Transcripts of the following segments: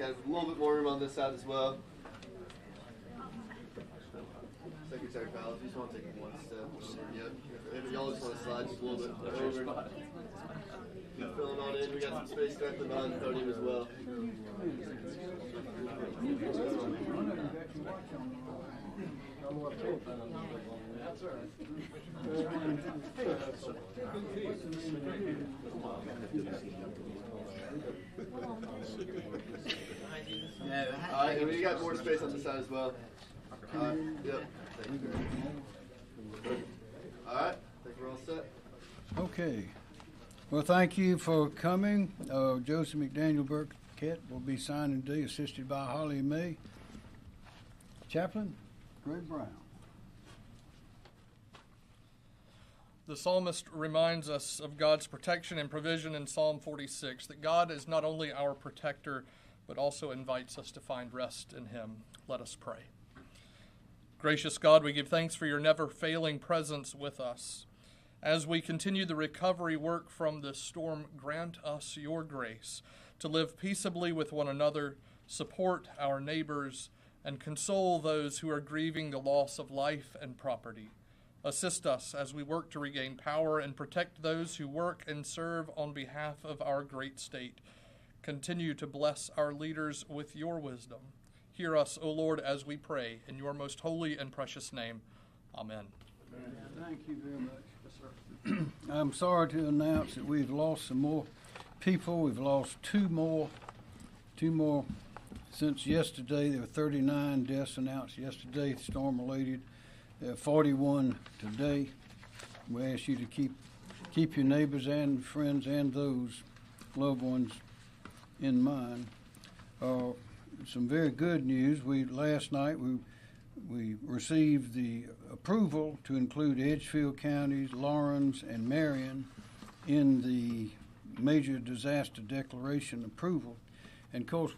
a little bit more room on this side as well. Secretary Powell, if you just want to take one step over, if y'all just want to slide just a little bit over. Filling on in, we got some space directly behind the podium as well. All right, and we got more space on the side as well. Yep. All right, I think we're all set. Okay. Well, thank you for coming. Joseph McDaniel Burkett will be signing today, assisted by Holly May. Chaplain, Greg Brown. The psalmist reminds us of God's protection and provision in Psalm 46, that God is not only our protector, but also invites us to find rest in him. Let us pray. Gracious God, we give thanks for your never-failing presence with us. As we continue the recovery work from this storm, grant us your grace to live peaceably with one another, support our neighbors, and console those who are grieving the loss of life and property. Assist us as we work to regain power and protect those who work and serve on behalf of our great state. Continue to bless our leaders with your wisdom. Hear us, O Lord, as we pray in your most holy and precious name. Amen. Thank you very much. I'm sorry to announce that we've lost some more people. We've lost two more since yesterday. There were 39 deaths announced yesterday, storm-related. There are 41 today. We ask you to keep your neighbors and friends and those loved ones in mind. Some very good news. Last night we received the approval to include Edgefield counties, Lawrence, and Marion in the major disaster declaration approval. And of course,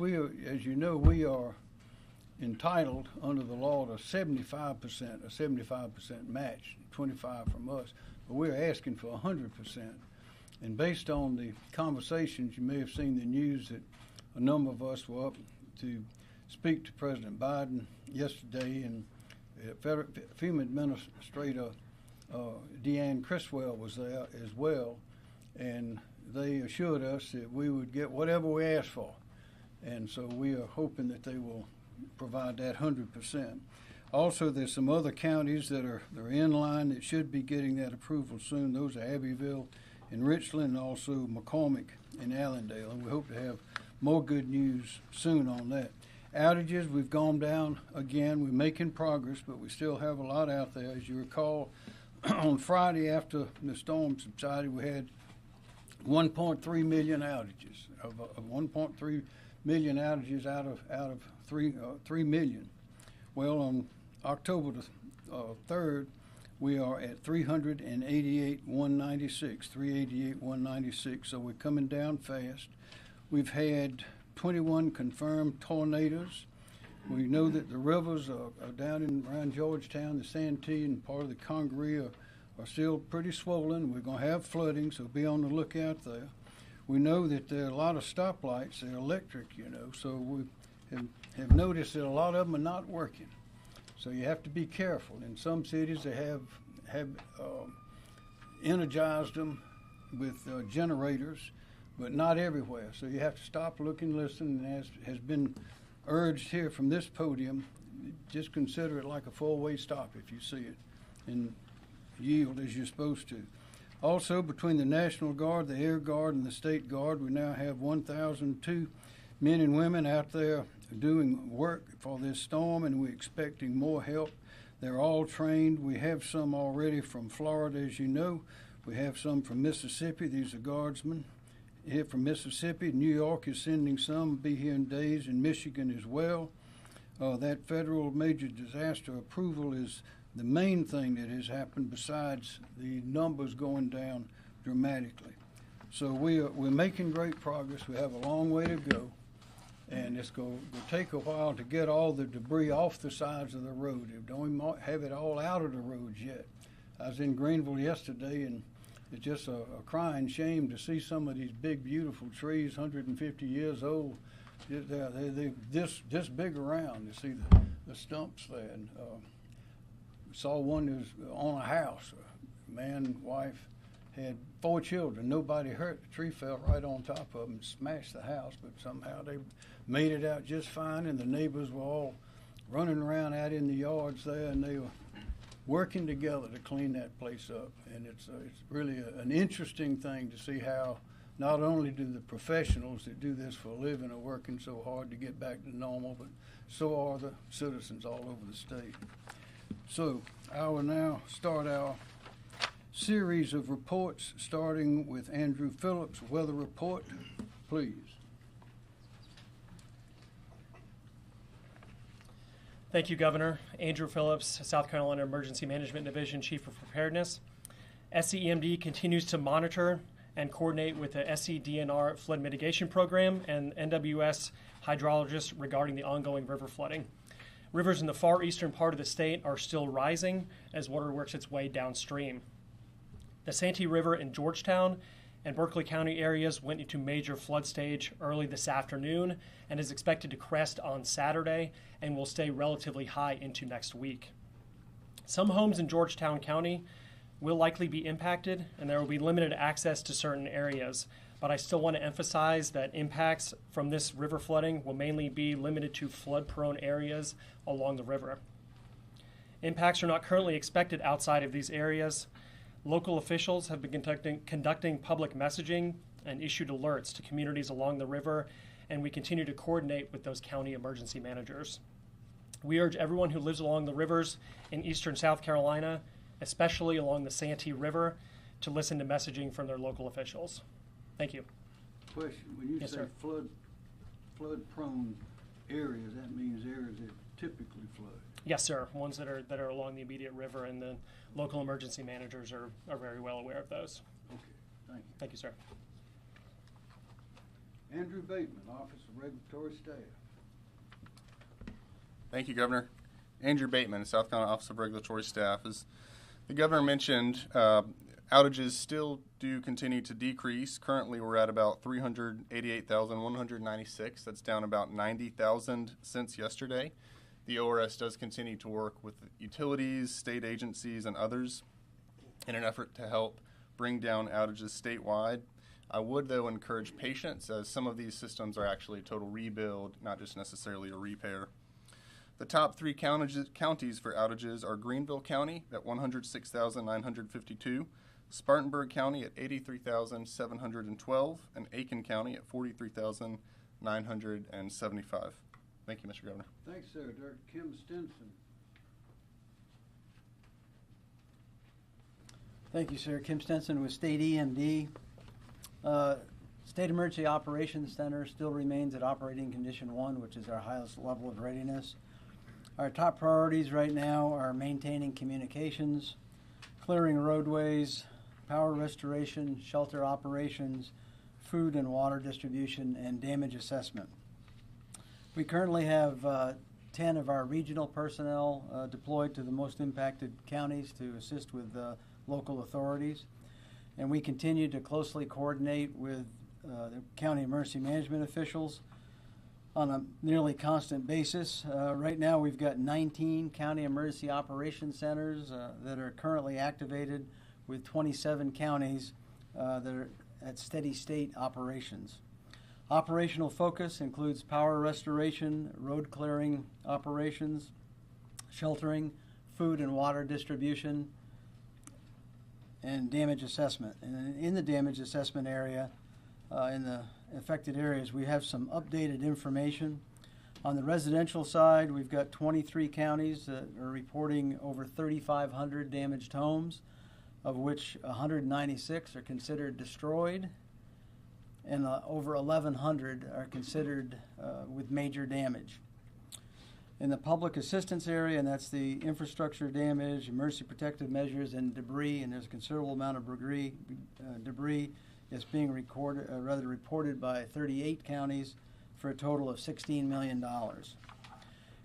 as you know, we are entitled under the law to a 75% match, 25 from us, but we're asking for 100%. And based on the conversations, you may have seen the news that a number of us were up to speak to President Biden yesterday, and FEMA Administrator Deanne Criswell was there as well, and they assured us that we would get whatever we asked for. And so we are hoping that they will provide that 100%. Also, there's some other counties that are in line that should be getting that approval soon. Those are Abbeville and Richland, and also McCormick and Allendale. And we hope to have more good news soon on that. Outages, we've gone down again. We're making progress, but we still have a lot out there. As you recall, on Friday after the storm subsided, we had 1.3 million outages, of 1.3 million outages out of 3 million. Well, on October the 3rd, we are at 388,196, so we're coming down fast. We've had 21 confirmed tornadoes. We know that the rivers are down around Georgetown, the Santee, and part of the Congaree are still pretty swollen. We're going to have flooding, so be on the lookout there. We know that there are a lot of stoplights. They're electric, so we have noticed that a lot of them are not working. So you have to be careful. In some cities, they have energized them with generators, but not everywhere. So you have to stop, look, and listen. And as has been urged here from this podium, just consider it like a four-way stop if you see it, and yield as you're supposed to. Also, between the National Guard, the Air Guard, and the State Guard, we now have 1,002 men and women out there doing work for this storm, and we're expecting more help. They're all trained. We have some already from Florida, as you know. We have some from Mississippi. These are guardsmen here from Mississippi. New York is sending some, will be here in days, in Michigan as well. That federal major disaster approval is the main thing that has happened besides the numbers going down dramatically. So we're making great progress. We have a long way to go, and it's going to take a while to get all the debris off the sides of the road. We don't even have it all out of the roads yet. I was in Greenville yesterday, and it's just a crying shame to see some of these big, beautiful trees, 150 years old, They're this big around. You see the stumps there. And, saw one that was on a house. Man, wife, had 4 children. Nobody hurt. The tree fell right on top of them and smashed the house, but somehow they made it out just fine, and the neighbors were all running around out in the yards there, and they were working together to clean that place up. And it's really an interesting thing to see how not only do the professionals that do this for a living are working so hard to get back to normal, but so are the citizens all over the state. So I will now start our series of reports, starting with Andrew Phillips' weather report, please. Thank you, Governor. Andrew Phillips, South Carolina Emergency Management Division Chief of Preparedness. SCEMD continues to monitor and coordinate with the SCDNR Flood Mitigation Program and NWS hydrologists regarding the ongoing river flooding. Rivers in the far eastern part of the state are still rising as water works its way downstream. The Santee River in Georgetown and Berkeley County areas went into major flood stage early this afternoon and is expected to crest on Saturday and will stay relatively high into next week. Some homes in Georgetown County will likely be impacted, and there will be limited access to certain areas, but I still want to emphasize that impacts from this river flooding will mainly be limited to flood-prone areas along the river. Impacts are not currently expected outside of these areas. Local officials have been conducting public messaging and issued alerts to communities along the river, and we continue to coordinate with those county emergency managers. We urge everyone who lives along the rivers in eastern South Carolina, especially along the Santee River, to listen to messaging from their local officials. Thank you. Question: when you Yes, say sir. flood-prone areas, that means areas that typically flood. Yes, sir. Ones that are along the immediate river, and the local emergency managers are very well aware of those. Okay, thank you. Thank you, sir. Andrew Bateman, Office of Regulatory Staff. Thank you, Governor. Andrew Bateman, South Carolina Office of Regulatory Staff. As the Governor mentioned, outages still do continue to decrease. Currently, we're at about 388,196. That's down about 90,000 since yesterday. The ORS does continue to work with utilities, state agencies, and others in an effort to help bring down outages statewide. I would, though, encourage patience, as some of these systems are actually a total rebuild, not just necessarily a repair. The top 3 counties for outages are Greenville County at 106,952, Spartanburg County at 83,712, and Aiken County at 43,975. Thank you, Mr. Governor. Thanks, sir. Dr. Kim Stinson. Thank you, sir. Kim Stinson with State EMD. State Emergency Operations Center still remains at operating condition 1, which is our highest level of readiness. Our top priorities right now are maintaining communications, clearing roadways, power restoration, shelter operations, food and water distribution, and damage assessment. We currently have 10 of our regional personnel deployed to the most impacted counties to assist with local authorities. And we continue to closely coordinate with the county emergency management officials on a nearly constant basis. Right now we've got 19 county emergency operations centers that are currently activated, with 27 counties that are at steady state operations. Operational focus includes power restoration, road clearing operations, sheltering, food and water distribution, and damage assessment. And in the damage assessment area, in the affected areas, we have some updated information. On the residential side, we've got 23 counties that are reporting over 3,500 damaged homes, of which 196 are considered destroyed, and over 1,100 are considered with major damage. In the public assistance area, and that's the infrastructure damage, emergency protective measures, and debris, and there's a considerable amount of debris is being reported by 38 counties for a total of $16 million.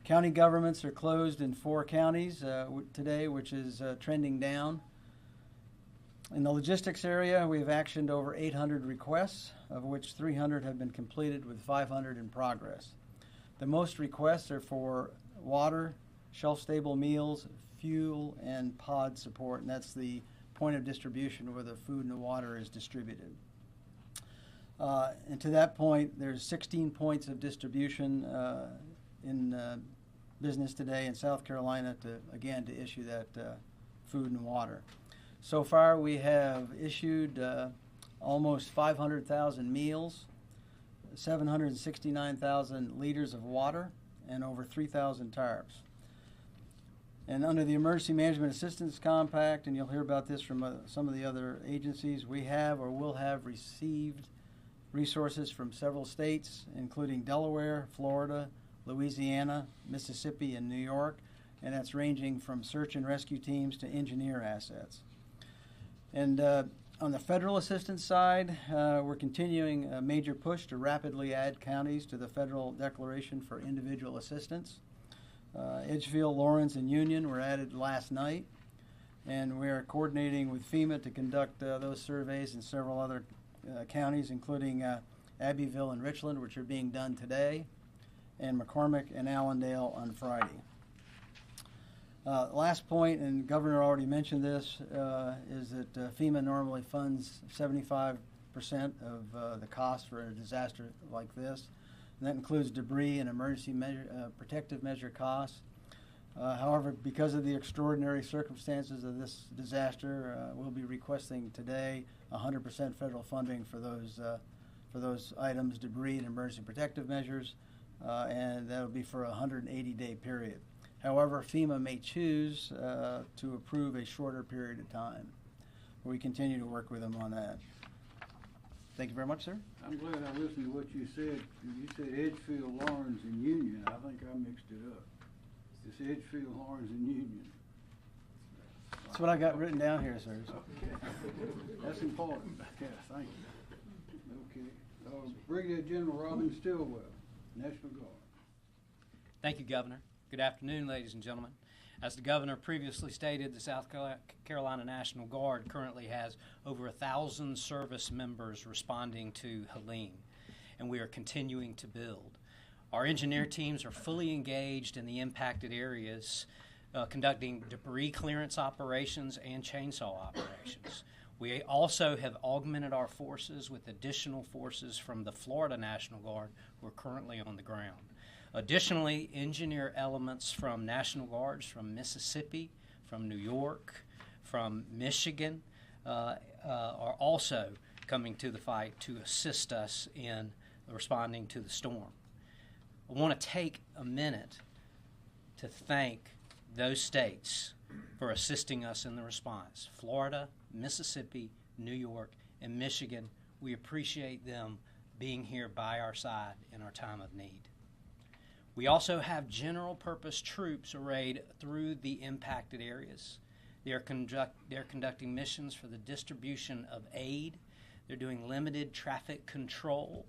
County governments are closed in 4 counties today, which is trending down. In the logistics area, we have actioned over 800 requests, of which 300 have been completed with 500 in progress. The most requests are for water, shelf-stable meals, fuel, and pod support, and that's the point of distribution where the food and the water is distributed. And to that point, there's 16 points of distribution in business today in South Carolina to issue that food and water. So far, we have issued almost 500,000 meals, 769,000 liters of water, and over 3,000 tarps. And under the Emergency Management Assistance Compact, and you'll hear about this from some of the other agencies, we have or will have received resources from several states, including Delaware, Florida, Louisiana, Mississippi, and New York, and that's ranging from search and rescue teams to engineer assets. And on the federal assistance side, we're continuing a major push to rapidly add counties to the federal declaration for individual assistance. Edgefield, Lawrence, and Union were added last night, and we are coordinating with FEMA to conduct those surveys in several other counties, including Abbeville and Richland, which are being done today, and McCormick and Allendale on Friday. Last point, and Governor already mentioned this, is that FEMA normally funds 75% of the cost for a disaster like this. And that includes debris and emergency protective measure costs. However, because of the extraordinary circumstances of this disaster, we'll be requesting today 100% federal funding for those items, debris and emergency protective measures, and that will be for a 180-day period. However, FEMA may choose to approve a shorter period of time. We continue to work with them on that. Thank you very much, sir. I'm glad I listened to what you said. You said Edgefield, Lawrence, and Union. I think I mixed it up. It's Edgefield, Lawrence, and Union. That's what I got written down here, sir. Okay. That's important. Yeah, thank you. Okay. Brigadier General Robin Stillwell, National Guard. Thank you, Governor. Good afternoon, ladies and gentlemen. As the Governor previously stated, the South Carolina National Guard currently has over 1,000 service members responding to Helene, and we are continuing to build. Our engineer teams are fully engaged in the impacted areas, conducting debris clearance operations and chainsaw operations. We also have augmented our forces with additional forces from the Florida National Guard who are currently on the ground. Additionally, engineer elements from National Guards from Mississippi, from New York, from Michigan are also coming to the fight to assist us in responding to the storm. I want to take a minute to thank those states for assisting us in the response. Florida, Mississippi, New York, and Michigan, we appreciate them being here by our side in our time of need. We also have general purpose troops arrayed through the impacted areas. They're conducting missions for the distribution of aid. They're doing limited traffic control.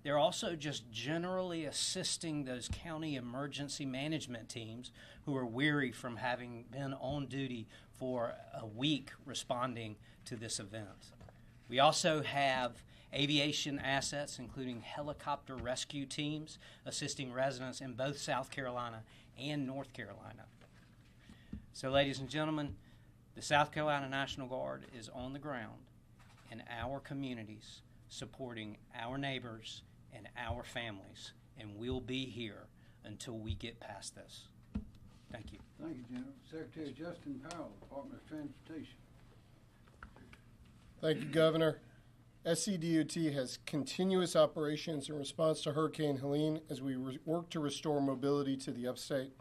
They're also just generally assisting those county emergency management teams who are weary from having been on duty for a week responding to this event. We also have aviation assets, including helicopter rescue teams, assisting residents in both South Carolina and North Carolina. So, ladies and gentlemen, the South Carolina National Guard is on the ground in our communities, supporting our neighbors and our families, and we'll be here until we get past this. Thank you. Thank you, General. Secretary Justin Powell, Department of Transportation. Thank you, Governor. SCDOT has continuous operations in response to Hurricane Helene as we work to restore mobility to the upstate.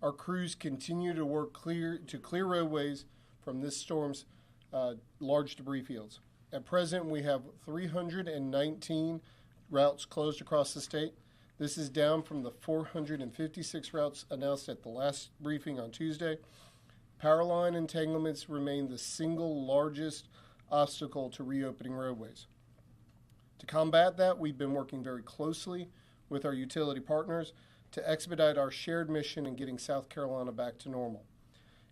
Our crews continue to work to clear roadways from this storm's large debris fields. At present, we have 319 routes closed across the state. This is down from the 456 routes announced at the last briefing on Tuesday. Power line entanglements remain the single largest obstacle to reopening roadways. To combat that, we've been working very closely with our utility partners to expedite our shared mission in getting South Carolina back to normal.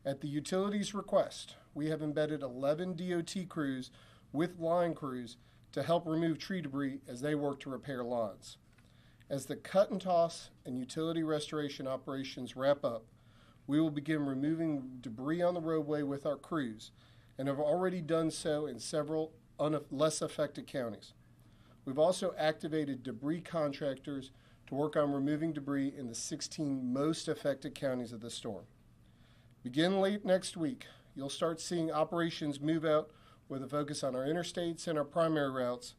At the utility's request, we have embedded 11 DOT crews with line crews to help remove tree debris as they work to repair lawns. As the cut and toss and utility restoration operations wrap up, we will begin removing debris on the roadway with our crews and have already done so in several less affected counties. We've also activated debris contractors to work on removing debris in the 16 most affected counties of the storm. Begin late next week, you'll start seeing operations move out with a focus on our interstates and our primary routes,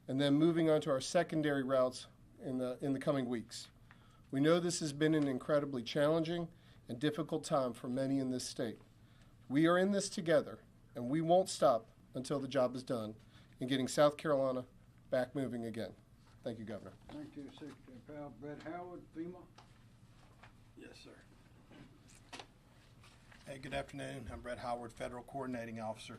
and then moving on to our secondary routes in the coming weeks. We know this has been an incredibly challenging and difficult time for many in this state. We are in this together, and we won't stop until the job is done in getting South Carolina back moving again. Thank you, Governor. Thank you, Secretary Powell. Brett Howard, FEMA. Yes, sir. Hey, good afternoon. I'm Brett Howard, Federal Coordinating Officer.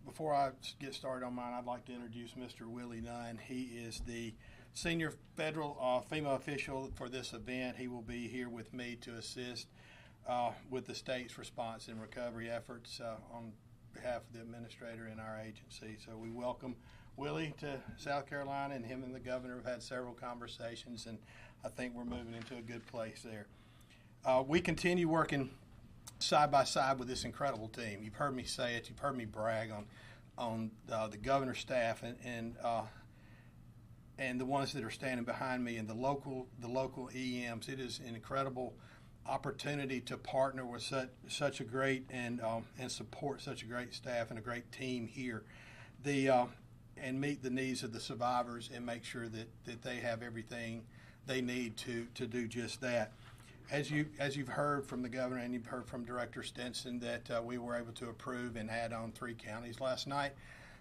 Before I get started on mine, I'd like to introduce Mr. Willie Nunn. He is the senior federal FEMA official for this event. He will be here with me to assist with the state's response and recovery efforts on behalf of the administrator in our agency. So we welcome Willie to South Carolina, and him and the governor have had several conversations, and I think we're moving into a good place there. We continue working side by side with this incredible team. You've heard me say it. You've heard me brag on the governor's staff and the ones that are standing behind me and the local EMs. It is an incredible opportunity to partner with such a great and support such a great staff and a great team here. And meet the needs of the survivors and make sure that they have everything they need to do just that. As you've heard from the governor and you've heard from Director Stinson that we were able to approve and add on 3 counties last night.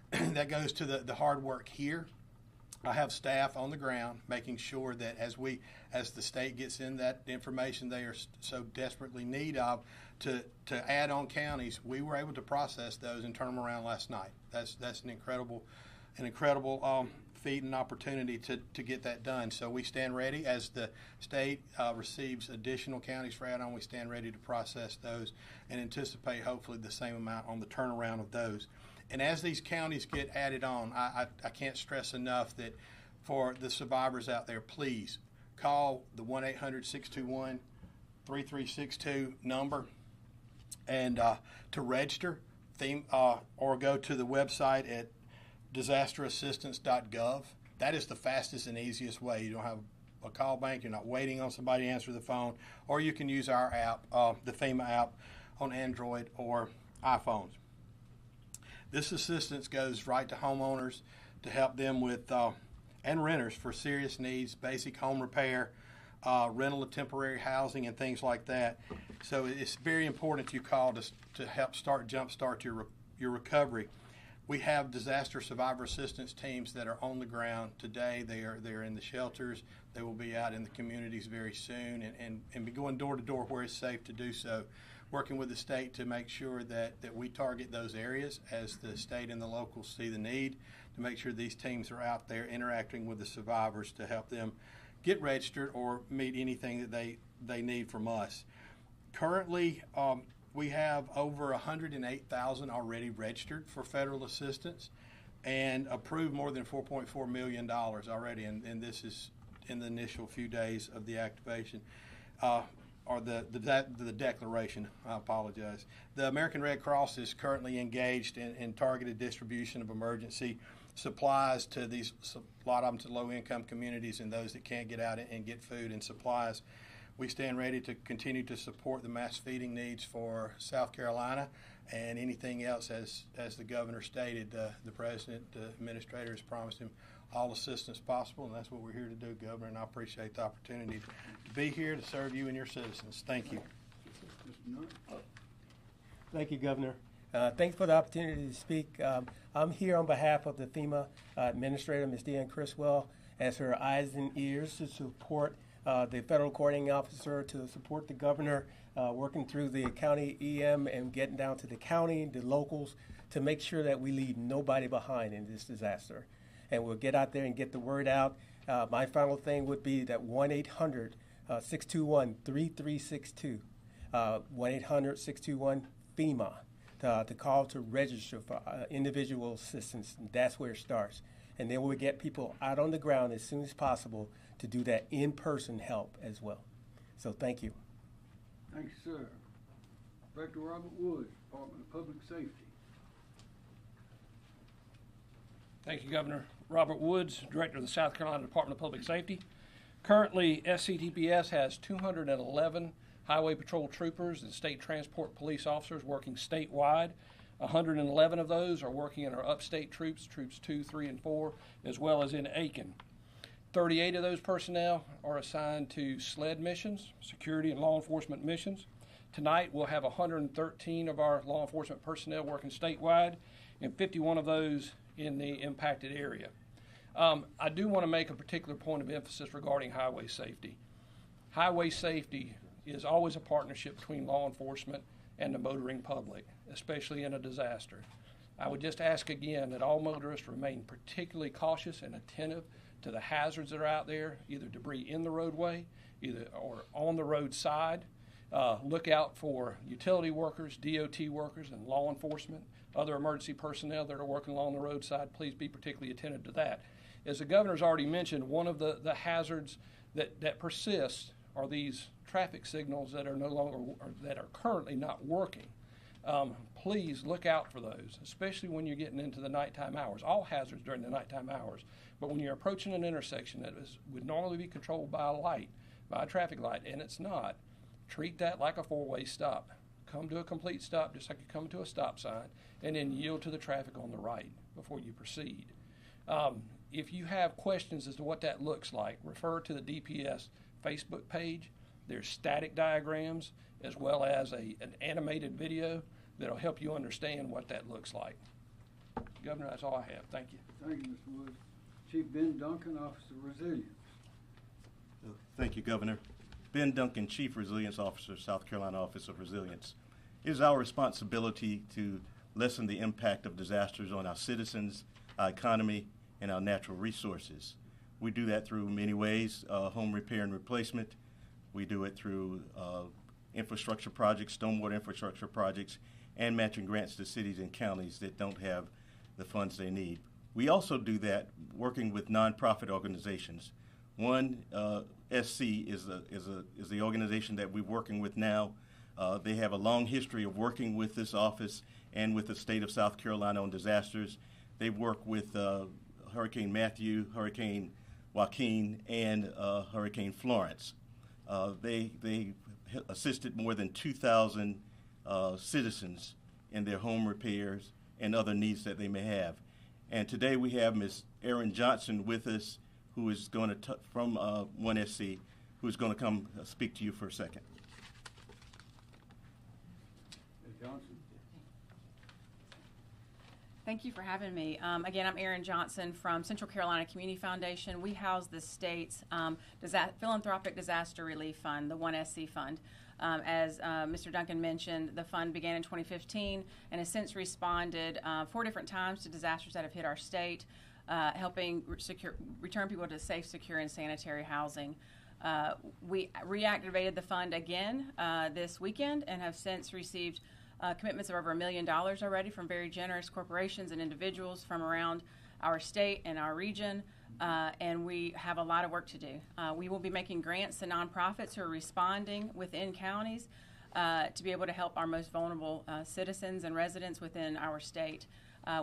That goes to the hard work here. I have staff on the ground making sure that as the state gets in that information they are so desperately need of to add on counties, we were able to process those and turn them around last night. That's an incredible feat and opportunity to get that done. So we stand ready as the state receives additional counties for add-on. We stand ready to process those and anticipate hopefully the same amount on the turnaround of those. And as these counties get added on, I can't stress enough that for the survivors out there, please call the 1-800-621-3362 number and to register or go to the website at disasterassistance.gov. That is the fastest and easiest way. You don't have a call bank. You're not waiting on somebody to answer the phone. Or you can use our app, the FEMA app, on Android or iPhones. This assistance goes right to homeowners to help them with, and renters for serious needs, basic home repair, rental of temporary housing, and things like that. So it's very important you call to help jumpstart your recovery. We have disaster survivor assistance teams that are on the ground today. They're in the shelters. They will be out in the communities very soon and be going door to door where it's safe to do so, working with the state to make sure that we target those areas as the state and the locals see the need, to make sure these teams are out there interacting with the survivors to help them get registered or meet anything that they need from us. Currently, we have over 108,000 already registered for federal assistance and approved more than $4.4 million already, and this is in the initial few days of the activation, or the declaration. I apologize. The American Red Cross is currently engaged in targeted distribution of emergency supplies to a lot of them to low-income communities and those that can't get out and get food and supplies. We stand ready to continue to support the mass feeding needs for South Carolina and anything else, as the governor stated. The president, the administrator, has promised him all assistance possible, and that's what we're here to do, Governor, and I appreciate the opportunity to be here to serve you and your citizens. Thank you. Thank you, Governor. Thanks for the opportunity to speak. I'm here on behalf of the FEMA Administrator, Ms. Deanne Criswell, as her eyes and ears to support the federal coordinating officer, to support the governor, working through the county EM and getting down to the county, the locals, to make sure that we leave nobody behind in this disaster. And we'll get out there and get the word out. My final thing would be that 1-800-621-3362, 1-800-621-FEMA. the call to register for individual assistance. And that's where it starts. And then we'll get people out on the ground as soon as possible to do that in-person help as well. So thank you. Thank you, sir. Director Robert Woods, Department of Public Safety. Thank you, Governor. Robert Woods, Director of the South Carolina Department of Public Safety. Currently, SCDPS has 211 Highway Patrol troopers and state transport police officers working statewide. 111 of those are working in our upstate troops 2, 3, and 4, as well as in Aiken. 38 of those personnel are assigned to SLED missions, security and law enforcement missions. Tonight, we'll have 113 of our law enforcement personnel working statewide and 51 of those in the impacted area. I do want to make a particular point of emphasis regarding highway safety. Highway safety is always a partnership between law enforcement and the motoring public, especially in a disaster. I would just ask again that all motorists remain particularly cautious and attentive to the hazards that are out there, either debris in the roadway, or on the roadside. Look out for utility workers, DOT workers, and law enforcement, other emergency personnel that are working along the roadside. Please be particularly attentive to that. As the governor's already mentioned, one of the hazards that persists are these traffic signals that are no longer, or that are currently not working. Please look out for those, especially when you're getting into the nighttime hours. All hazards during the nighttime hours, but when you're approaching an intersection that would normally be controlled by a light, by a traffic light, and it's not, treat that like a four-way stop. Come to a complete stop, just like you come to a stop sign, and then yield to the traffic on the right before you proceed. If you have questions as to what that looks like, refer to the DPS Facebook page. There's static diagrams as well as an animated video that'll help you understand what that looks like. Governor, that's all I have. Thank you. Thank you, Mr. Woods. Chief Ben Duncan, Officer of Resilience. Thank you, Governor. Ben Duncan, Chief Resilience Officer, South Carolina Office of Resilience. It is our responsibility to lessen the impact of disasters on our citizens, our economy, and our natural resources. We do that through many ways, home repair and replacement. We do it through infrastructure projects, stormwater infrastructure projects, and matching grants to cities and counties that don't have the funds they need. We also do that working with nonprofit organizations. One, SC is the organization that we're working with now. They have a long history of working with this office and with the state of South Carolina on disasters. They've worked with Hurricane Matthew, Hurricane Joaquin, and Hurricane Florence. They assisted more than 2,000 citizens in their home repairs and other needs that they may have. And today we have Ms. Erin Johnson with us, who is going to, from 1SC, who's going to come speak to you for a second. Ms. Johnson. Thank you for having me. Again, I'm Erin Johnson from Central Carolina Community Foundation. We house the state's philanthropic disaster relief fund, the 1SC fund. As Mr. Duncan mentioned, the fund began in 2015 and has since responded 4 different times to disasters that have hit our state, helping return people to safe, secure, and sanitary housing. We reactivated the fund again this weekend and have since received commitments of over $1 million already from very generous corporations and individuals from around our state and our region, and we have a lot of work to do. We will be making grants to nonprofits who are responding within counties to be able to help our most vulnerable citizens and residents within our state.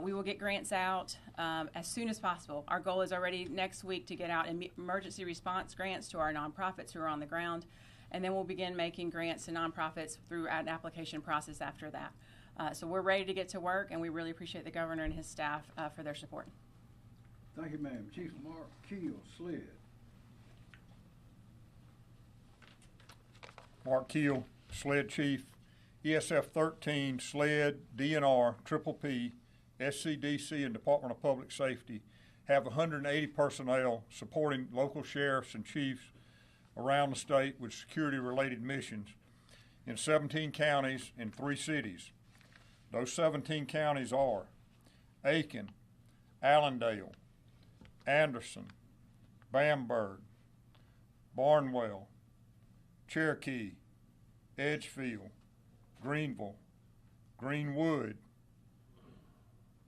We will get grants out as soon as possible. Our goal is already next week to get out emergency response grants to our nonprofits who are on the ground, and then we'll begin making grants to nonprofits through an application process after that. So we're ready to get to work, and we really appreciate the governor and his staff for their support. Thank you, ma'am. Chief Mark Keel, SLED. Mark Keel, SLED Chief, ESF 13, SLED, DNR, Triple P, SCDC, and Department of Public Safety have 180 personnel supporting local sheriffs and chiefs around the state with security-related missions in 17 counties and 3 cities. Those 17 counties are Aiken, Allendale, Anderson, Bamberg, Barnwell, Cherokee, Edgefield, Greenville, Greenwood,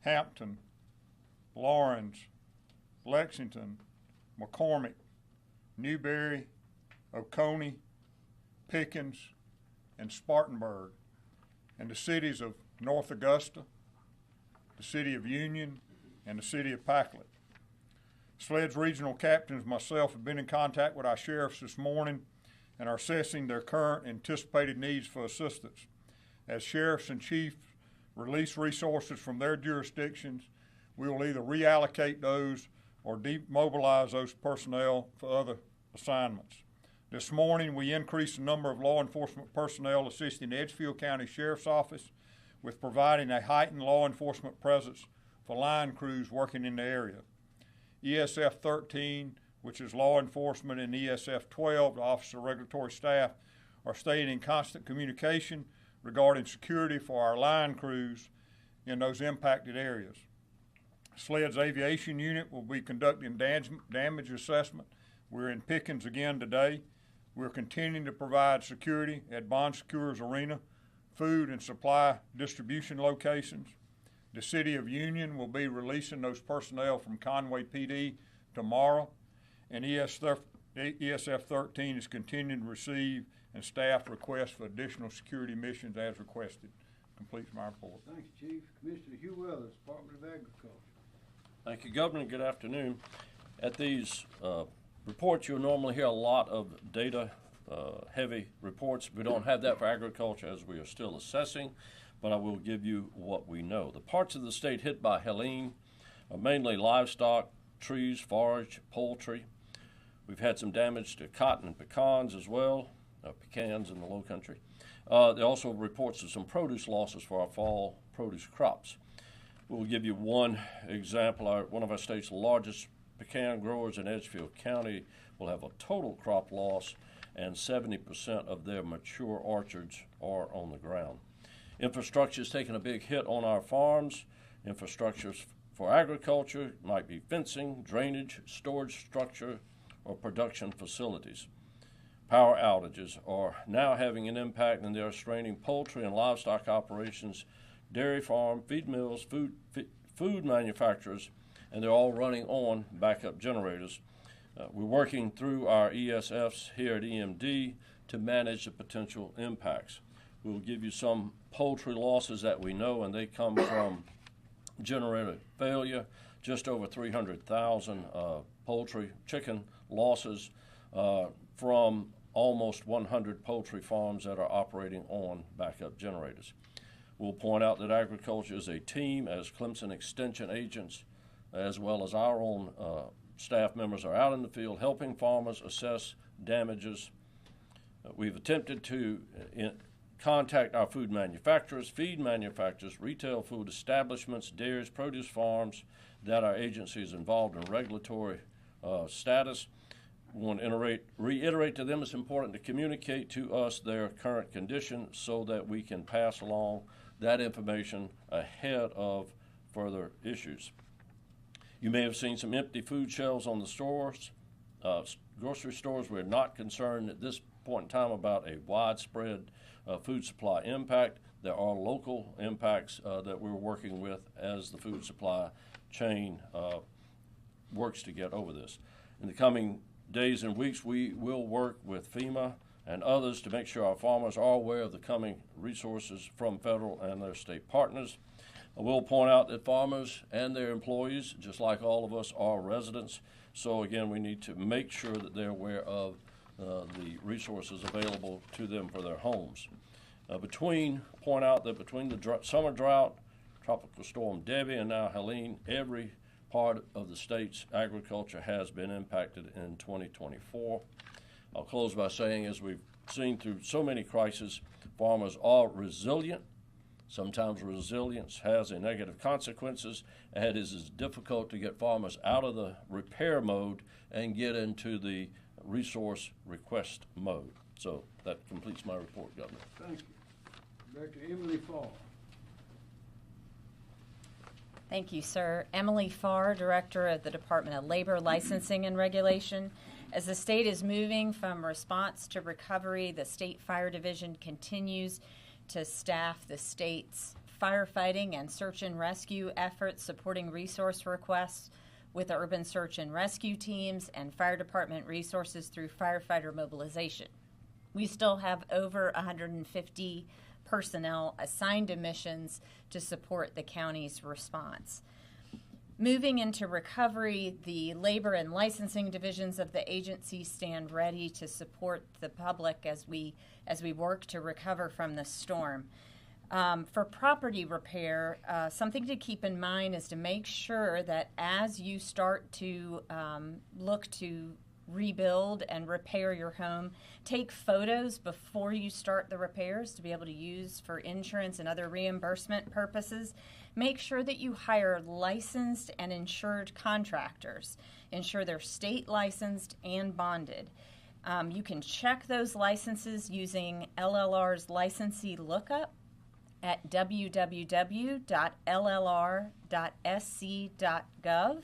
Hampton, Lawrence, Lexington, McCormick, Newberry, Oconee, Pickens, and Spartanburg, and the cities of North Augusta, the city of Union, and the city of Packlet. SLED's regional captains and myself have been in contact with our sheriffs this morning and are assessing their current anticipated needs for assistance. As sheriffs and chiefs release resources from their jurisdictions, we will either reallocate those or demobilize those personnel for other assignments. This morning, we increased the number of law enforcement personnel assisting the Edgefield County Sheriff's Office with providing a heightened law enforcement presence for line crews working in the area. ESF 13, which is law enforcement, and ESF 12, the Office of Regulatory Staff, are staying in constant communication regarding security for our line crews in those impacted areas. SLED's aviation unit will be conducting damage assessment. We're in Pickens again today. We're continuing to provide security at Bon Secours Arena, food and supply distribution locations. The City of Union will be releasing those personnel from Conway PD tomorrow, and ESF 13 is continuing to receive and staff requests for additional security missions as requested. Completes my report. Thanks, Chief. Commissioner Hugh Weathers, Department of Agriculture. Thank you, Governor. Good afternoon. At these reports, you'll normally hear a lot of data, heavy reports. We don't have that for agriculture as we are still assessing, but I will give you what we know. The parts of the state hit by Helene are mainly livestock, trees, forage, poultry. We've had some damage to cotton and pecans as well, pecans in the low country. There are also reports of some produce losses for our fall produce crops. We'll give you one example. One of our state's largest pecan growers in Edgefield County will have a total crop loss, and 70% of their mature orchards are on the ground. Infrastructure is taking a big hit on our farms. Infrastructure for agriculture might be fencing, drainage, storage structure, or production facilities. Power outages are now having an impact, and they are straining poultry and livestock operations, dairy farm, feed mills, food manufacturers, and they're all running on backup generators. We're working through our ESFs here at EMD to manage the potential impacts. We'll give you some poultry losses that we know, and they come from generator failure, just over 300,000 poultry, chicken losses from almost 100 poultry farms that are operating on backup generators. We'll point out that agriculture is a team, as Clemson Extension agents, as well as our own staff members are out in the field helping farmers assess damages. We've attempted to contact our food manufacturers, feed manufacturers, retail food establishments, dairies, produce farms that our agency is involved in regulatory status. We want to reiterate to them it's important to communicate to us their current condition so that we can pass along that information ahead of further issues. You may have seen some empty food shelves on the stores, grocery stores. We're not concerned at this point in time about a widespread food supply impact. There are local impacts that we're working with as the food supply chain works to get over this. In the coming days and weeks, we will work with FEMA and others to make sure our farmers are aware of the coming resources from federal and their state partners. I will point out that farmers and their employees, just like all of us, are residents. So again, we need to make sure that they're aware of the resources available to them for their homes. Point out that between the summer drought, Tropical Storm Debbie, and now Helene, every part of the state's agriculture has been impacted in 2024. I'll close by saying, as we've seen through so many crises, farmers are resilient. Sometimes resilience has a negative consequences, and it is difficult to get farmers out of the repair mode and get into the resource request mode. So that completes my report, Governor. Thank you. Director Emily Farr. Thank you, sir. Emily Farr, Director of the Department of Labor, Licensing and Regulation. As the state is moving from response to recovery, the State Fire Division continues to staff the state's firefighting and search and rescue efforts, supporting resource requests with urban search and rescue teams and fire department resources through firefighter mobilization. We still have over 150 personnel assigned to missions to support the county's response. Moving into recovery, the labor and licensing divisions of the agency stand ready to support the public as we work to recover from the storm. For property repair, something to keep in mind is to make sure that as you start to look to rebuild and repair your home, take photos before you start the repairs to be able to use for insurance and other reimbursement purposes. Make sure that you hire licensed and insured contractors. Ensure they're state licensed and bonded. You can check those licenses using LLR's licensee lookup at www.llr.sc.gov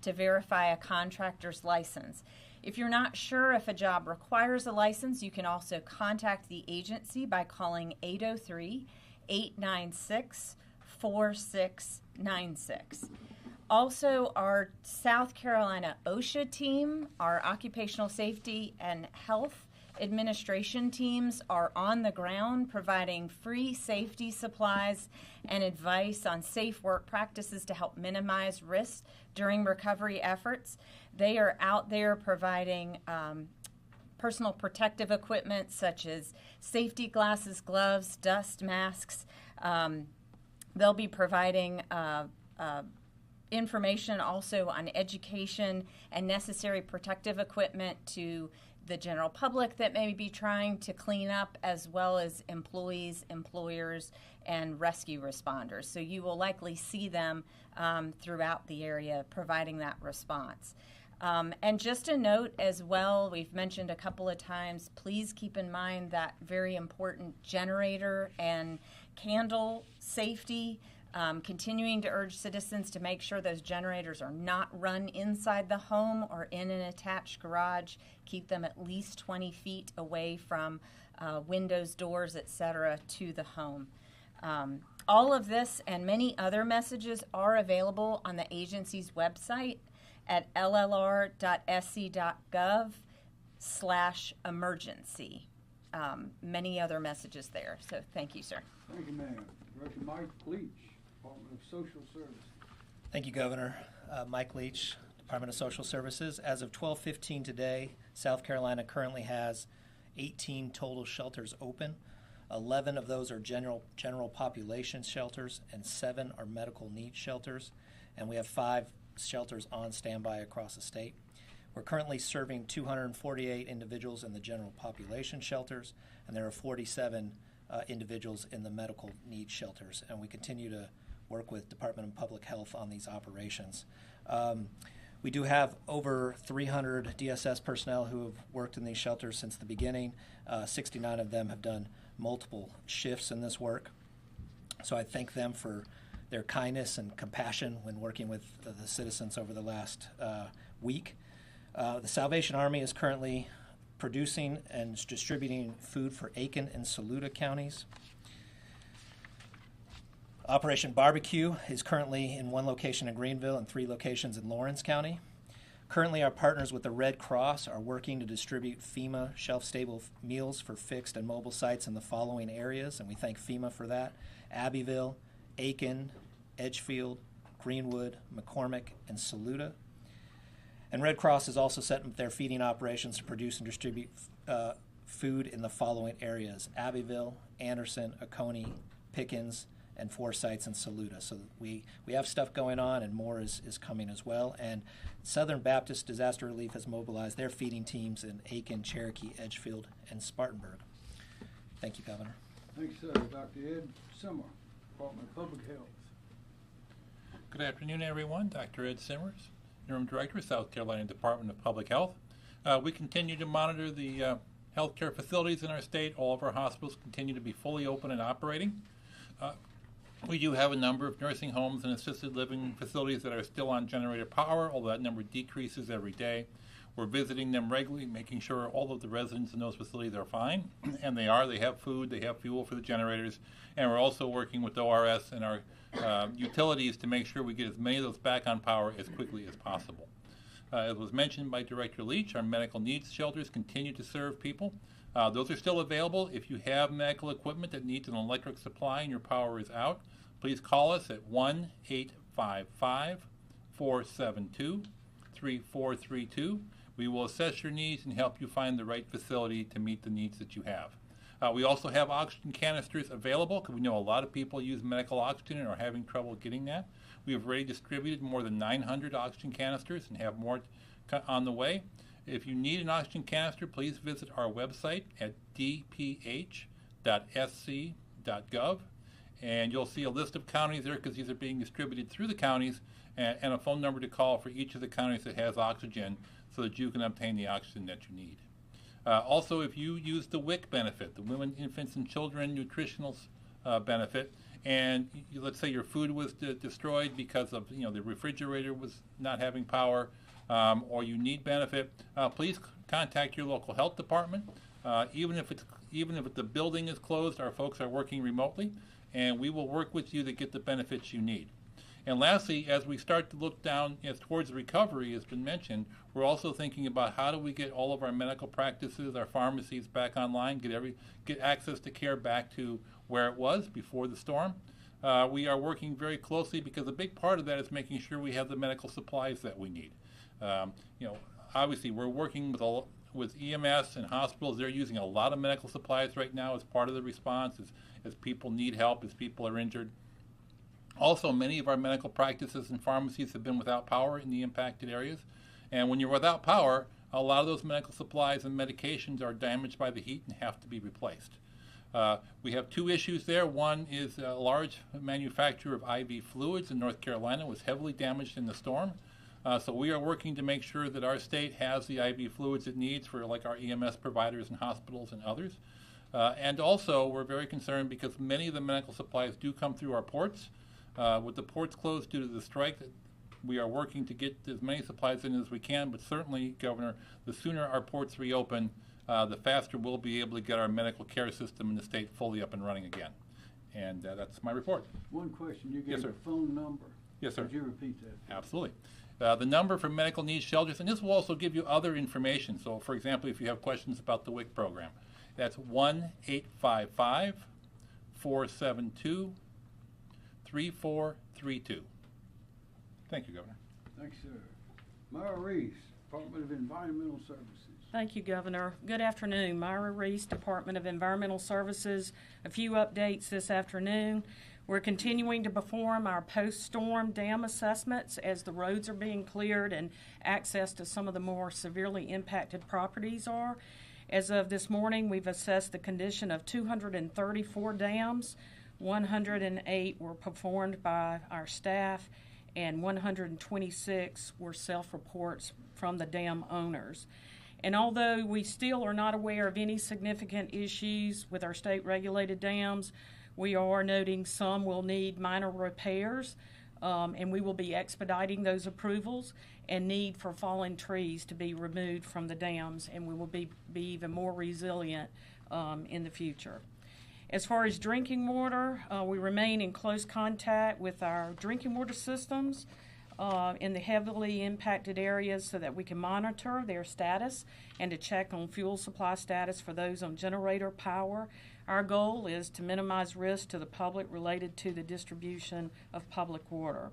to verify a contractor's license. If you're not sure if a job requires a license, you can also contact the agency by calling 803-896-4696. Also, our South Carolina OSHA team, our Occupational Safety and Health Administration teams, are on the ground providing free safety supplies and advice on safe work practices to help minimize risk during recovery efforts. They are out there providing personal protective equipment such as safety glasses, gloves, dust masks. They'll be providing information also on education and necessary protective equipment to the general public that may be trying to clean up, as well as employees, employers, and rescue responders. So you will likely see them throughout the area providing that response. And just a note as well, we've mentioned a couple of times, please keep in mind that very important generator and candle safety. Continuing to urge citizens to make sure those generators are not run inside the home or in an attached garage. Keep them at least 20 feet away from windows, doors, etc. to the home. All of this and many other messages are available on the agency's website at llr.sc.gov/emergency. Many other messages there. So thank you, sir. Thank you, ma'am. Director Mike Leach, Department of Social Services. Thank you, Governor. Mike Leach, Department of Social Services. As of 12:15 today, South Carolina currently has 18 total shelters open. 11 of those are general population shelters, and 7 are medical needs shelters. And we have 5 shelters on standby across the state. We're currently serving 248 individuals in the general population shelters, and there are 47 individuals in the medical needs shelters, and we continue to work with Department of Public Health on these operations. We do have over 300 DSS personnel who have worked in these shelters since the beginning. 69 of them have done multiple shifts in this work. So I thank them for their kindness and compassion when working with the citizens over the last week. The Salvation Army is currently producing and distributing food for Aiken and Saluda counties. Operation Barbecue is currently in 1 location in Greenville and 3 locations in Lawrence County. Currently, our partners with the Red Cross are working to distribute FEMA shelf-stable meals for fixed and mobile sites in the following areas, and we thank FEMA for that: Abbeville, Aiken, Edgefield, Greenwood, McCormick, and Saluda. And Red Cross has also set up their feeding operations to produce and distribute food in the following areas: Abbeville, Anderson, Oconee, Pickens, and 4 sites in Saluda. So we have stuff going on, and more is coming as well. And Southern Baptist Disaster Relief has mobilized their feeding teams in Aiken, Cherokee, Edgefield, and Spartanburg. Thank you, Governor. Thanks, sir. Dr. Ed Simmer, Department of Public Health. Good afternoon, everyone. Dr. Ed Simmers, Interim Director, South Carolina Department of Public Health. We continue to monitor the healthcare facilities in our state. All of our hospitals continue to be fully open and operating. We do have a number of nursing homes and assisted living facilities that are still on generator power, although that number decreases every day. We're visiting them regularly, making sure all of the residents in those facilities are fine, and they are. They have food, they have fuel for the generators, and we're also working with ORS and our utilities to make sure we get as many of those back on power as quickly as possible. As was mentioned by Director Leach, our medical needs shelters continue to serve people. Those are still available. If you have medical equipment that needs an electric supply and your power is out, please call us at 1-855-472-3432. We will assess your needs and help you find the right facility to meet the needs that you have. We also have oxygen canisters available because we know a lot of people use medical oxygen and are having trouble getting that. We have already distributed more than 900 oxygen canisters and have more on the way. If you need an oxygen canister, please visit our website at dph.sc.gov, and you'll see a list of counties there because these are being distributed through the counties, and a phone number to call for each of the counties that has oxygen so that you can obtain the oxygen that you need. Also, if you use the WIC benefit, the Women, Infants, and Children Nutritional benefit, and let's say your food was destroyed because of the refrigerator was not having power, or you need benefit, please contact your local health department. Even if the building is closed, our folks are working remotely, and we will work with you to get the benefits you need. And lastly, as we start to look down towards recovery, as been mentioned, we're also thinking about how do we get all of our medical practices, our pharmacies back online, get access to care back to where it was before the storm. We are working very closely because a big part of that is making sure we have the medical supplies that we need. Obviously, we're working with EMS and hospitals. They're using a lot of medical supplies right now as part of the response, as people need help, as people are injured. Also, many of our medical practices and pharmacies have been without power in the impacted areas. And when you're without power, a lot of those medical supplies and medications are damaged by the heat and have to be replaced. We have two issues there. One is a large manufacturer of IV fluids in North Carolina was heavily damaged in the storm. So we are working to make sure that our state has the IV fluids it needs for like our EMS providers and hospitals and others. And also, we're very concerned because many of the medical supplies do come through our ports. With the ports closed due to the strike, we are working to get as many supplies in as we can, but certainly, Governor, the sooner our ports reopen, the faster we'll be able to get our medical care system in the state fully up and running again. And that's my report. One question. You gave Yes, sir. a phone number. Yes, sir. Could you repeat that? Absolutely. The number for medical needs shelters, and this will also give you other information. So, for example, if you have questions about the WIC program, that's 1-855-472-3432. Thank you, Governor. Thanks, sir. Myra Reese, Department of Environmental Services. Thank you, Governor. Good afternoon. Myra Reese, Department of Environmental Services. A few updates this afternoon. We're continuing to perform our post-storm dam assessments as the roads are being cleared and access to some of the more severely impacted properties are. As of this morning, we've assessed the condition of 234 dams. 108 were performed by our staff, and 126 were self-reports from the dam owners. And although we still are not aware of any significant issues with our state-regulated dams, we are noting some will need minor repairs, and we will be expediting those approvals and need for fallen trees to be removed from the dams, and we will be even more resilient in the future. As far as drinking water, we remain in close contact with our drinking water systems in the heavily impacted areas so that we can monitor their status and to check on fuel supply status for those on generator power. Our goal is to minimize risk to the public related to the distribution of public water.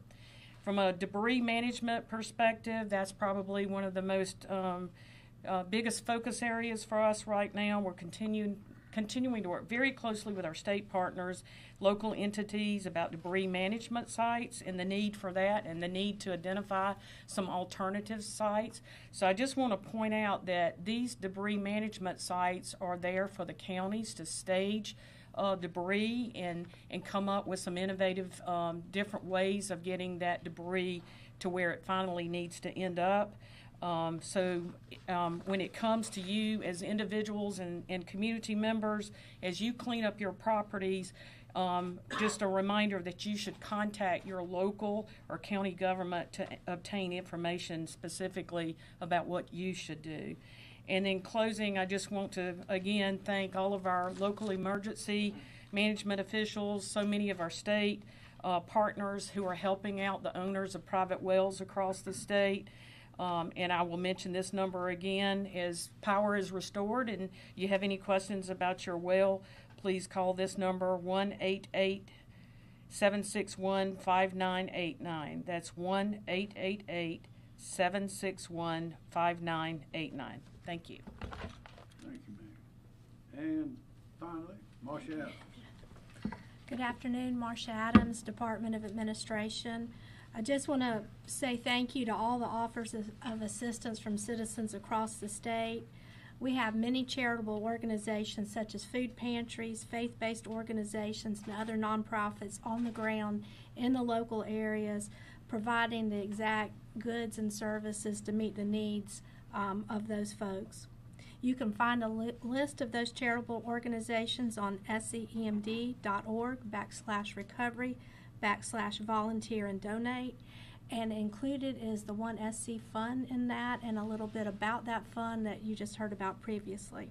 From a debris management perspective, that's probably one of the most biggest focus areas for us right now. We're continuing to work very closely with our state partners, local entities about debris management sites and the need for that and the need to identify some alternative sites. So I just want to point out that these debris management sites are there for the counties to stage debris and come up with some innovative different ways of getting that debris to where it finally needs to end up. When it comes to you as individuals and community members, as you clean up your properties, Just a reminder that you should contact your local or county government to obtain information specifically about what you should do. And in closing, I just want to again thank all of our local emergency management officials, so many of our state partners who are helping out the owners of private wells across the state. And I will mention this number again as power is restored and you have any questions about your well, please call this number 1-888-761-5989. That's 1-888-761-5989. Thank you. Thank you, ma'am. And finally, Marcia Adams. Good afternoon, Marcia Adams, Department of Administration. I just want to say thank you to all the offers of assistance from citizens across the state. We have many charitable organizations such as food pantries, faith-based organizations, and other nonprofits on the ground in the local areas providing the exact goods and services to meet the needs of those folks. You can find a list of those charitable organizations on semd.org/recovery/volunteer and donate. And included is the 1SC fund in that and a little bit about that fund that you just heard about previously.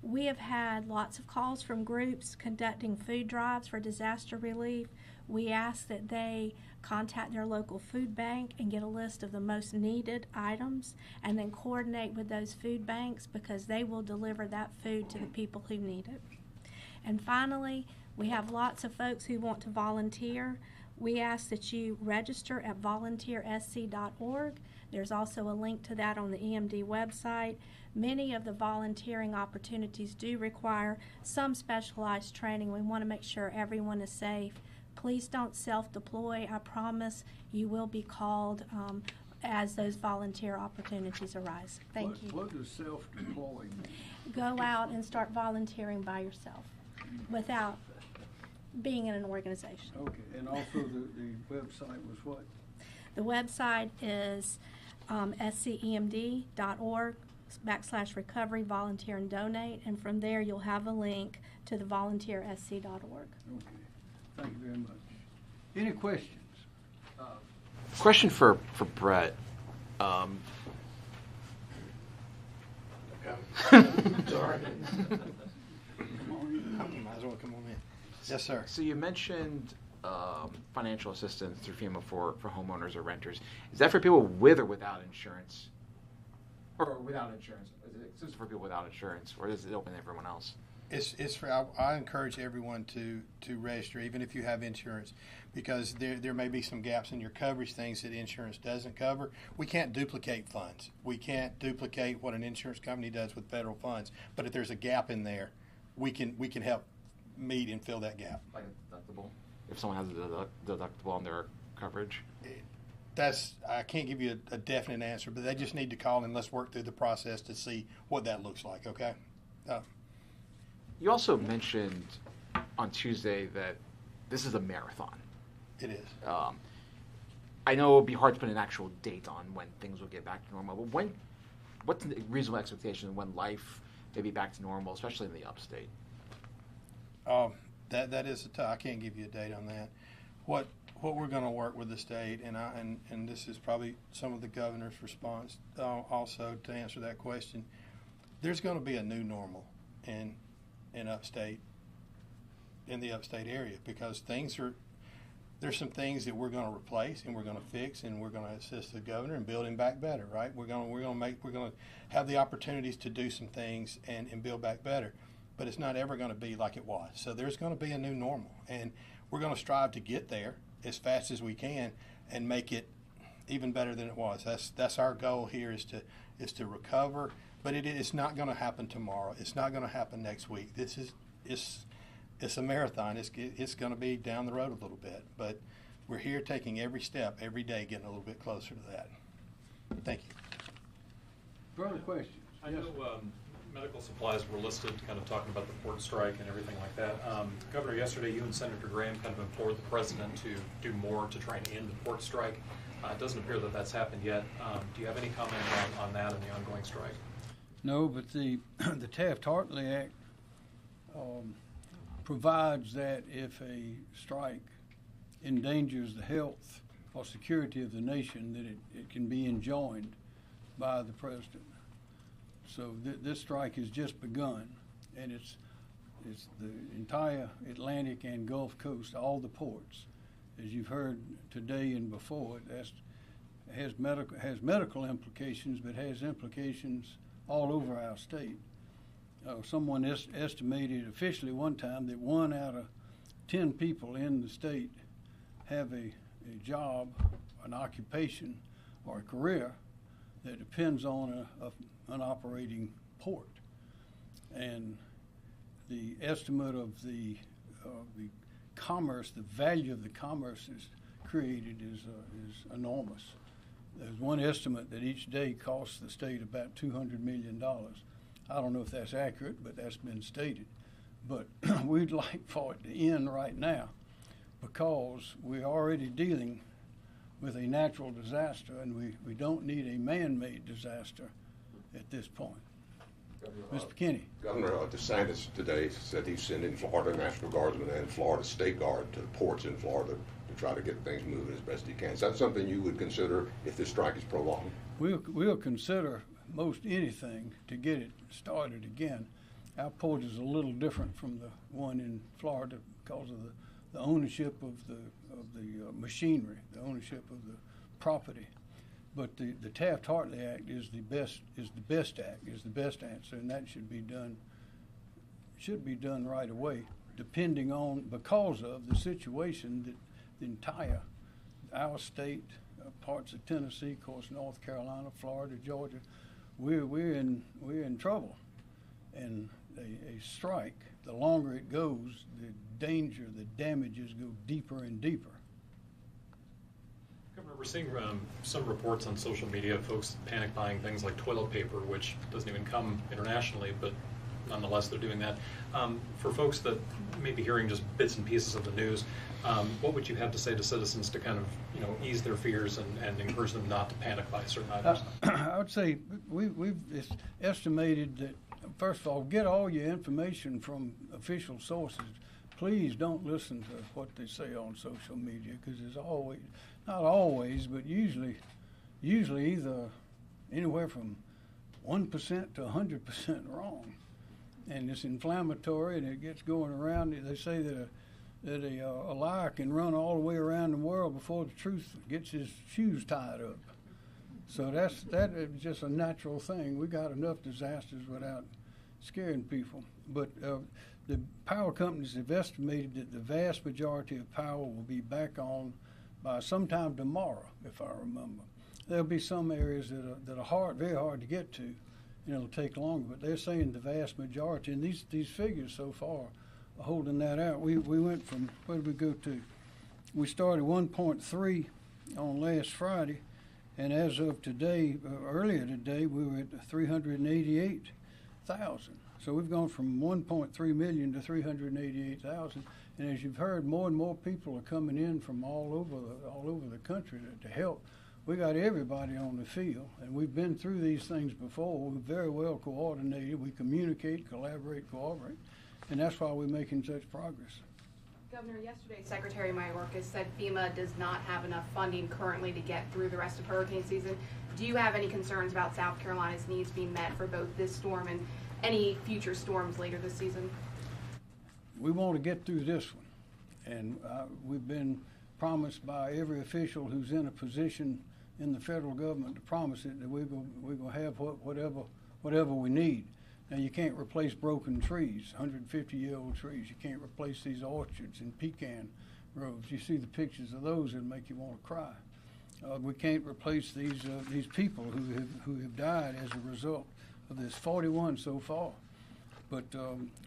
We have had lots of calls from groups conducting food drives for disaster relief. We ask that they contact their local food bank and get a list of the most needed items and then coordinate with those food banks because they will deliver that food to the people who need it. And finally, we have lots of folks who want to volunteer. We ask that you register at volunteersc.org. There's also a link to that on the EMD website. Many of the volunteering opportunities do require some specialized training. We want to make sure everyone is safe. Please don't self-deploy. I promise you will be called as those volunteer opportunities arise. Thank you. What does self-deploy mean? Go out and start volunteering by yourself without being in an organization. Okay, and also the website was what? The website is scemd.org/recovery, volunteer and donate, and from there you'll have a link to the volunteersc.org. Okay, thank you very much. Any questions? Question for Brett. Sorry. Might as well come on in. Yes, sir. So you mentioned financial assistance through FEMA for homeowners or renters. Is that for people with or without insurance? Or without insurance? Is it just for people without insurance, or is it open to everyone else? It's for. I encourage everyone to register, even if you have insurance, because there may be some gaps in your coverage, things that insurance doesn't cover. We can't duplicate funds. We can't duplicate what an insurance company does with federal funds. But if there's a gap in there, we can help meet and fill that gap. Like a deductible? If someone has a deductible on their coverage? I can't give you a definite answer, but they just need to call and let's work through the process to see what that looks like, okay? You also mentioned on Tuesday that this is a marathon. It is. I know it would be hard to put an actual date on when things will get back to normal, but what's the reasonable expectation when life may be back to normal, especially in the upstate? That is I can't give you a date on that. What we're going to work with the state, and this is probably some of the governor's response also to answer that question. There's going to be a new normal in the upstate area because there's some things that we're going to replace and we're going to fix and we're going to assist the governor in building back better. Right? We're going to have the opportunities to do some things and build back better. But it's not ever going to be like it was. So there's going to be a new normal, and we're going to strive to get there as fast as we can and make it even better than it was. That's our goal here is to recover. But it's not going to happen tomorrow. It's not going to happen next week. It's a marathon. It's going to be down the road a little bit, but we're here taking every step every day, getting a little bit closer to that. Thank you. Further questions? I know medical supplies were listed, kind of talking about the port strike and everything like that. Governor, yesterday you and Senator Graham kind of implored the president to do more to try and end the port strike. It doesn't appear that that's happened yet. Do you have any comment on that and the ongoing strike? No, but the Taft-Hartley Act provides that if a strike endangers the health or security of the nation, that it can be enjoined by the president. So this strike has just begun, and it's the entire Atlantic and Gulf Coast, all the ports. As you've heard today and before, it has medical implications, but has implications all over our state. Someone estimated officially one time that 1 out of 10 people in the state have a job, an occupation, or a career that depends on an operating port. And the estimate of the commerce, the value of the commerce is created is enormous. There's one estimate that each day costs the state about $200 million. I don't know if that's accurate, but that's been stated. But we'd like for it to end right now, because we're already dealing with a natural disaster, and we don't need a man-made disaster at this point. Mr. McKinney. Governor DeSantis today said he's sending Florida National Guardsmen and Florida State Guard to the ports in Florida to try to get things moving as best he can. Is that something you would consider if this strike is prolonged? We'll consider most anything to get it started again. Our port is a little different from the one in Florida because of the ownership of the machinery, the ownership of the property. But the Taft-Hartley Act is the best answer, and that should be done right away, because of the situation that the entire our state, parts of Tennessee, of course, North Carolina, Florida, Georgia, we're in trouble. And a strike, the longer it goes, the danger, the damages go deeper and deeper. Governor, we're seeing some reports on social media of folks panic buying things like toilet paper, which doesn't even come internationally, but nonetheless they're doing that. For folks that may be hearing just bits and pieces of the news, what would you have to say to citizens to kind of ease their fears and encourage them not to panic buy certain items? I would say we've estimated that, first of all, get all your information from official sources. Please don't listen to what they say on social media, because there's always, not always, but usually either anywhere from 1% to 100% wrong. And it's inflammatory, and it gets going around. They say that a liar can run all the way around the world before the truth gets his shoes tied up. So that is just a natural thing. We got enough disasters without scaring people. But the power companies have estimated that the vast majority of power will be back on by sometime tomorrow, if I remember. There'll be some areas that are very hard to get to, and it'll take longer. But they're saying the vast majority, and these figures so far are holding that out. We went from, where did we go to? We started 1.3 on last Friday, and as of today, earlier today, we were at 388,000. So we've gone from 1.3 million to 388,000. And as you've heard, more and more people are coming in from all over the country to help. We got everybody on the field, and we've been through these things before. We're very well coordinated. We communicate, collaborate, cooperate, and that's why we're making such progress. Governor, yesterday Secretary Mayorkas said FEMA does not have enough funding currently to get through the rest of hurricane season. Do you have any concerns about South Carolina's needs being met for both this storm and any future storms later this season? We want to get through this one, and we've been promised by every official who's in a position in the federal government to promise it, that we're going to have whatever we need. Now, you can't replace broken trees, 150-year-old trees. You can't replace these orchards and pecan groves. You see the pictures of those that make you want to cry. We can't replace these people who have died as a result of this, 41 so far. But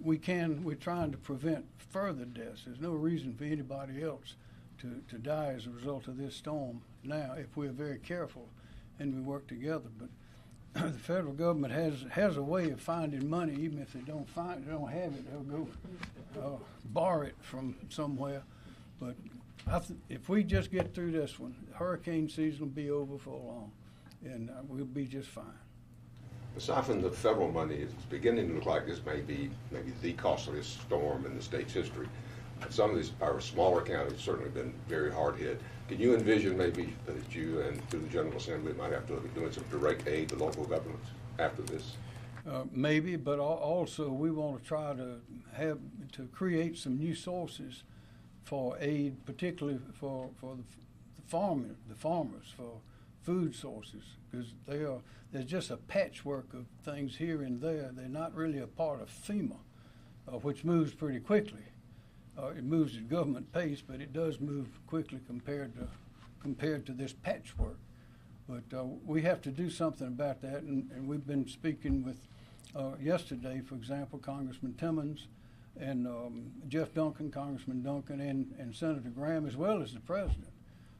we're trying to prevent further deaths. There's no reason for anybody else to die as a result of this storm now, if we're very careful and we work together. But the federal government has a way of finding money. Even if they don't have it, they'll go borrow it from somewhere. But if we just get through this one, hurricane season will be over for long, and we'll be just fine. Aside from the federal money, it's beginning to look like this may be maybe the costliest storm in the state's history. Some of these, our smaller counties, certainly been very hard hit. Can you envision maybe that you and through the General Assembly might have to look at doing some direct aid to local governments after this? Maybe, but also we want to try to create some new sources for aid, particularly for the farmers, for food sources, because there's just a patchwork of things here and there. They're not really a part of FEMA, which moves pretty quickly. It moves at government pace, but it does move quickly compared to this patchwork. But we have to do something about that, and we've been speaking with yesterday, for example, Congressman Timmons and Jeff Duncan, Congressman Duncan, and Senator Graham, as well as the president,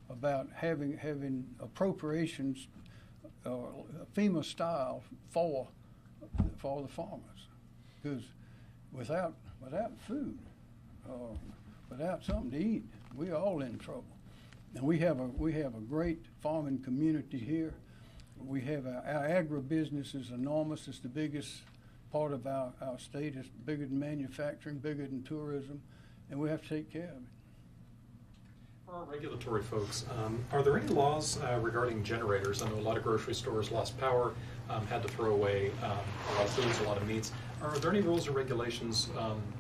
about having appropriations FEMA style for the farmers, because without food, without something to eat, we're all in trouble. And we have a great farming community here. We have our agribusiness is enormous. It's the biggest part of our state. It's bigger than manufacturing, bigger than tourism, and we have to take care of it. For our regulatory folks, are there any laws regarding generators? I know a lot of grocery stores lost power, had to throw away a lot of foods, a lot of meats. Are there any rules or regulations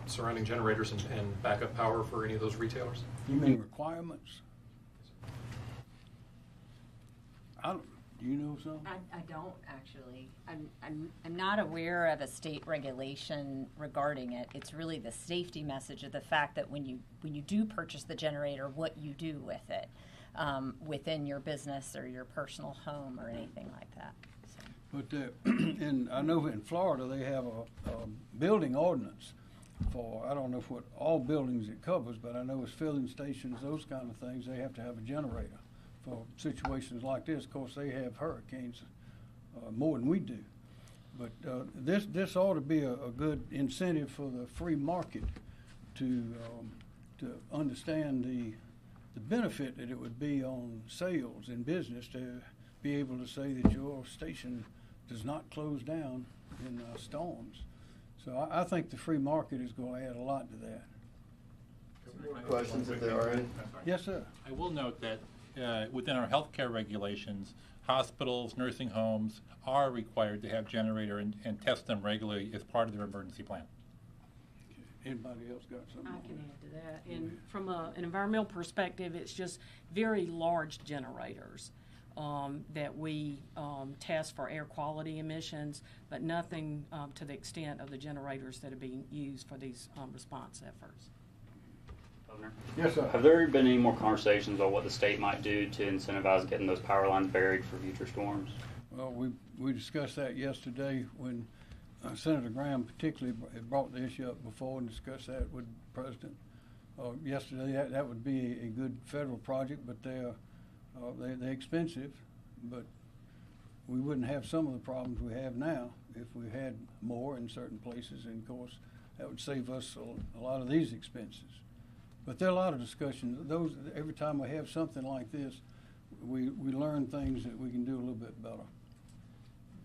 surrounding generators and backup power for any of those retailers? You mean requirements? Do you know something? I don't actually. I'm not aware of a state regulation regarding it. It's really the safety message of the fact that when you do purchase the generator, what you do with it within your business or your personal home or anything like that. So. But I know in Florida they have a building ordinance for, I don't know what all buildings it covers, but I know it's filling stations, those kind of things, they have to have a generator for situations like this. Of course, they have hurricanes more than we do. But this ought to be a good incentive for the free market to understand the benefit that it would be on sales and business to be able to say that your station does not close down in storms. So I think the free market is going to add a lot to that. Questions if there are any? Yes, sir. I will note that within our healthcare regulations, hospitals, nursing homes are required to have generator and test them regularly as part of their emergency plan. Anybody else got something? I can add to that. And from an environmental perspective, it's just very large generators that we test for air quality emissions, but nothing to the extent of the generators that are being used for these response efforts. Governor? Yes, sir. Have there been any more conversations on what the state might do to incentivize getting those power lines buried for future storms? Well, we discussed that yesterday when Senator Graham particularly brought the issue up before and discussed that with the president. Yesterday, that would be a good federal project, but they're expensive. But we wouldn't have some of the problems we have now if we had more in certain places. And of course, that would save us a lot of these expenses. But there are a lot of discussions. Every time we have something like this, we learn things that we can do a little bit better.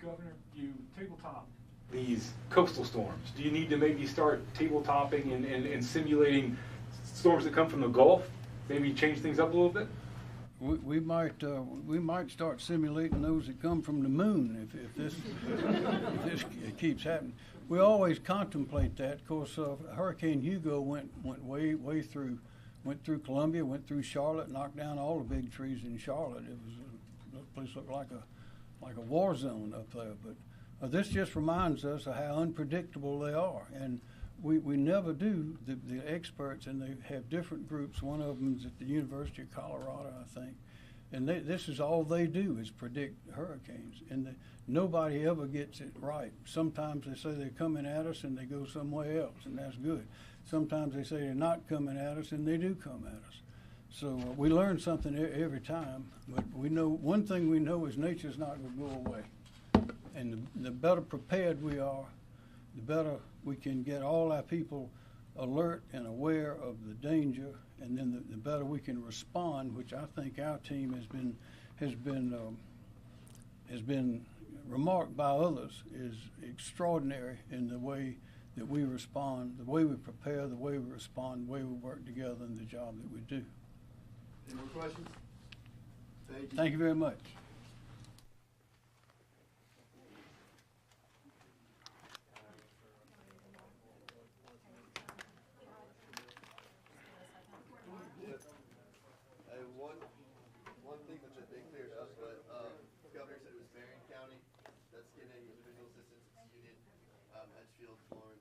Governor, you tabletop these coastal storms. Do you need to maybe start tabletopping and simulating storms that come from the Gulf? Maybe change things up a little bit? We might start simulating those that come from the moon if this keeps happening. We always contemplate that. Of course, Hurricane Hugo went way through, went through Columbia, went through Charlotte, knocked down all the big trees in Charlotte. The place looked like a war zone up there. But this just reminds us of how unpredictable they are, and we never do. The experts, and they have different groups. One of them is at the University of Colorado, I think, and this is all they do is predict hurricanes, and nobody ever gets it right. Sometimes they say they're coming at us and they go somewhere else, and that's good. Sometimes they say they're not coming at us and they do come at us. So we learn something every time, but we know one thing we know is nature's not going to go away, and the better prepared we are, the better we can get all our people alert and aware of the danger, and then the better we can respond, which I think our team has been remarked by others is extraordinary in the way that we respond, the way we prepare, the way we respond, the way we work together in the job that we do. Any more questions? Thank you. Thank you very much. One thing that they cleared up, but the governor said it was Marion County that's getting individual assistance. It's Union, Edgefield, Florence.